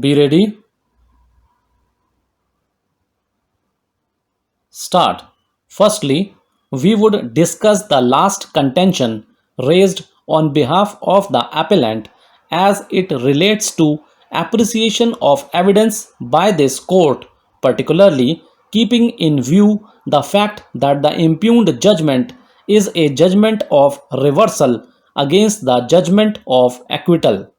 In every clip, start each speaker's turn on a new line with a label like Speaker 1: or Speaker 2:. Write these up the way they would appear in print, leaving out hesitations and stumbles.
Speaker 1: Be ready. Start. Firstly, we would discuss the last contention raised on behalf of the appellant as it relates to appreciation of evidence by this court, particularly keeping in view the fact that the impugned judgment is a judgment of reversal against the judgment of acquittal.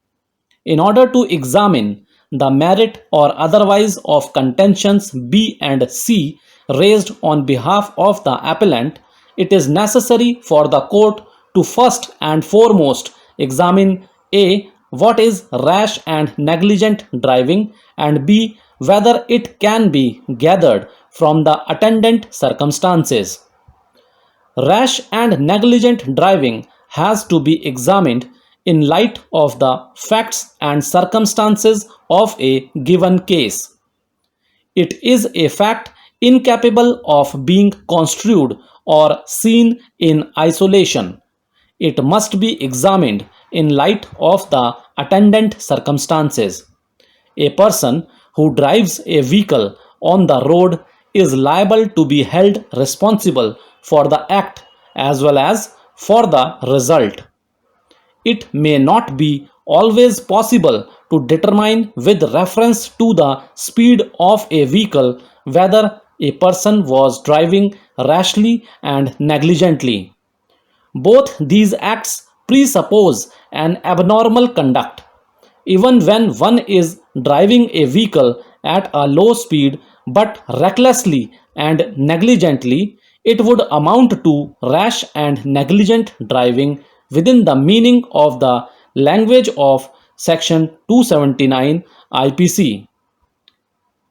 Speaker 1: In order to examine the merit or otherwise of contentions B and C raised on behalf of the appellant, it is necessary for the court to first and foremost examine A. What is rash and negligent driving, and B. Whether it can be gathered from the attendant circumstances. Rash and negligent driving has to be examined in light of the facts and circumstances of a given case. It is a fact incapable of being construed or seen in isolation. It must be examined in light of the attendant circumstances. A person who drives a vehicle on the road is liable to be held responsible for the act as well as for the result. It may not be always possible to determine with reference to the speed of a vehicle whether a person was driving rashly and negligently. Both these acts presuppose an abnormal conduct. Even when one is driving a vehicle at a low speed but recklessly and negligently, it would amount to rash and negligent driving within the meaning of the language of Section 279 IPC.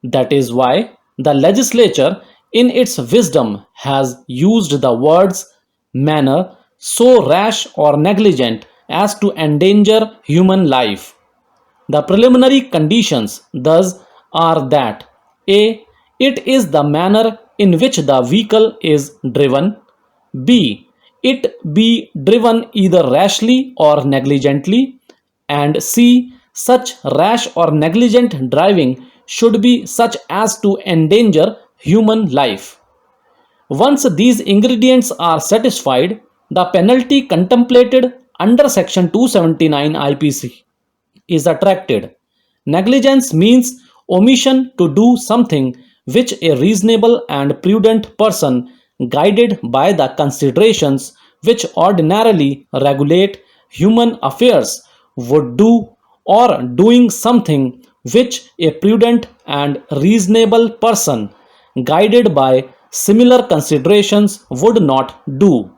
Speaker 1: That is why the legislature, in its wisdom, has used the words manner so rash or negligent as to endanger human life. The preliminary conditions thus are that A. It is the manner in which the vehicle is driven. B. It be driven either rashly or negligently. And C. Such rash or negligent driving should be such as to endanger human life. Once these ingredients are satisfied, the penalty contemplated under Section 279 IPC is attracted. Negligence means omission to do something which a reasonable and prudent person, guided by the considerations which ordinarily regulate human affairs, would do, or doing something which a prudent and reasonable person, guided by similar considerations, would not do.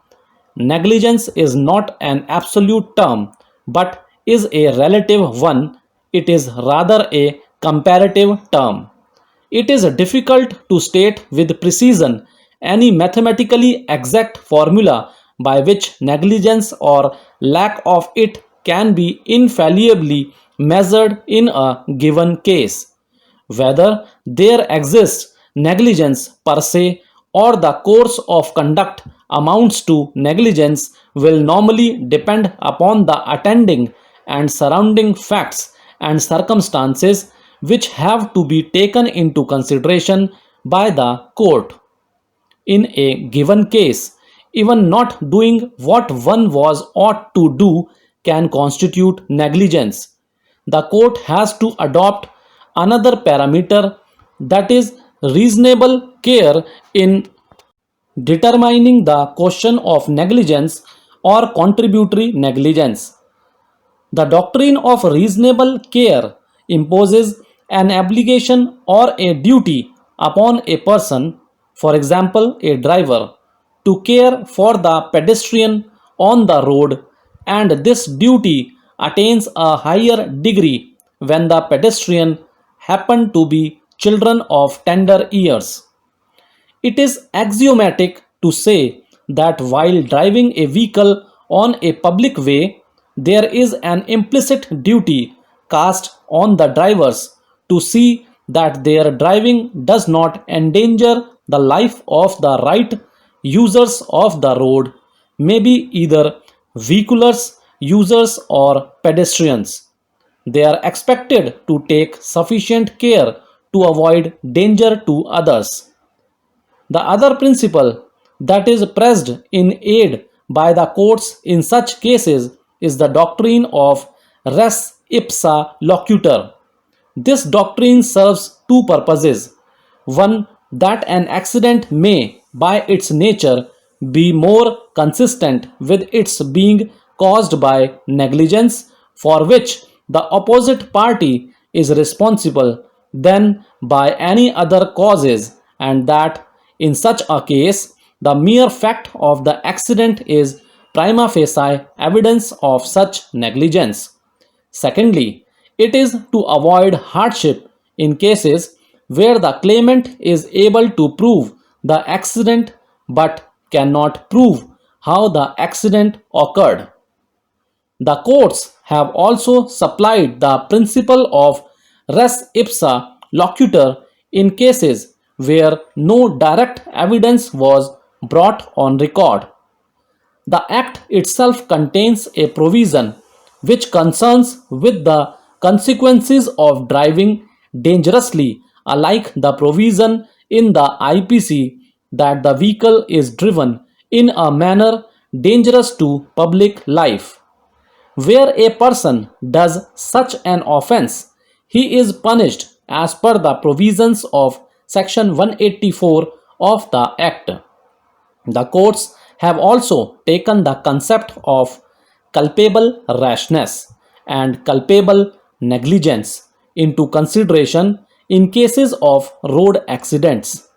Speaker 1: Negligence is not an absolute term, but is a relative one. It is rather a comparative term. It is difficult to state with precision any mathematically exact formula by which negligence or lack of it can be infallibly measured in a given case. Whether there exists negligence per se or the course of conduct amounts to negligence will normally depend upon the attending and surrounding facts and circumstances which have to be taken into consideration by the court. In a given case, even not doing what one was ought to do can constitute negligence. The court has to adopt another parameter, that is reasonable care, in determining the question of negligence or contributory negligence. The doctrine of reasonable care imposes an obligation or a duty upon a person, for example, a driver, to care for the pedestrian on the road, and this duty attains a higher degree when the pedestrian happen to be children of tender years. It is axiomatic to say that while driving a vehicle on a public way, there is an implicit duty cast on the drivers to see that their driving does not endanger the life of the right users of the road, may be either vehiculars, users, or pedestrians. They are expected to take sufficient care to avoid danger to others. The other principle that is pressed in aid by the courts in such cases is the doctrine of res ipsa loquitur. This doctrine serves two purposes. One, that an accident may, by its nature, be more consistent with its being caused by negligence for which the opposite party is responsible than by any other causes, and that in such a case the mere fact of the accident is prima facie evidence of such negligence. Secondly, it is to avoid hardship in cases where the claimant is able to prove the accident but cannot prove how the accident occurred. The courts have also supplied the principle of res ipsa loquitur in cases where no direct evidence was brought on record. The Act itself contains a provision which concerns with the consequences of driving dangerously, unlike the provision in the IPC that the vehicle is driven in a manner dangerous to public life. Where a person does such an offense, he is punished as per the provisions of Section 184 of the Act. The courts have also taken the concept of culpable rashness and culpable negligence into consideration in cases of road accidents.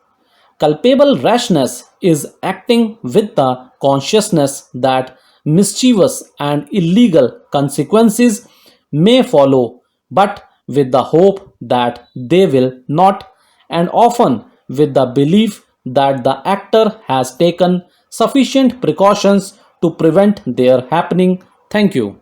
Speaker 1: Culpable rashness is acting with the consciousness that mischievous and illegal consequences may follow, but with the hope that they will not, and often with the belief that the actor has taken sufficient precautions to prevent their happening. Thank you.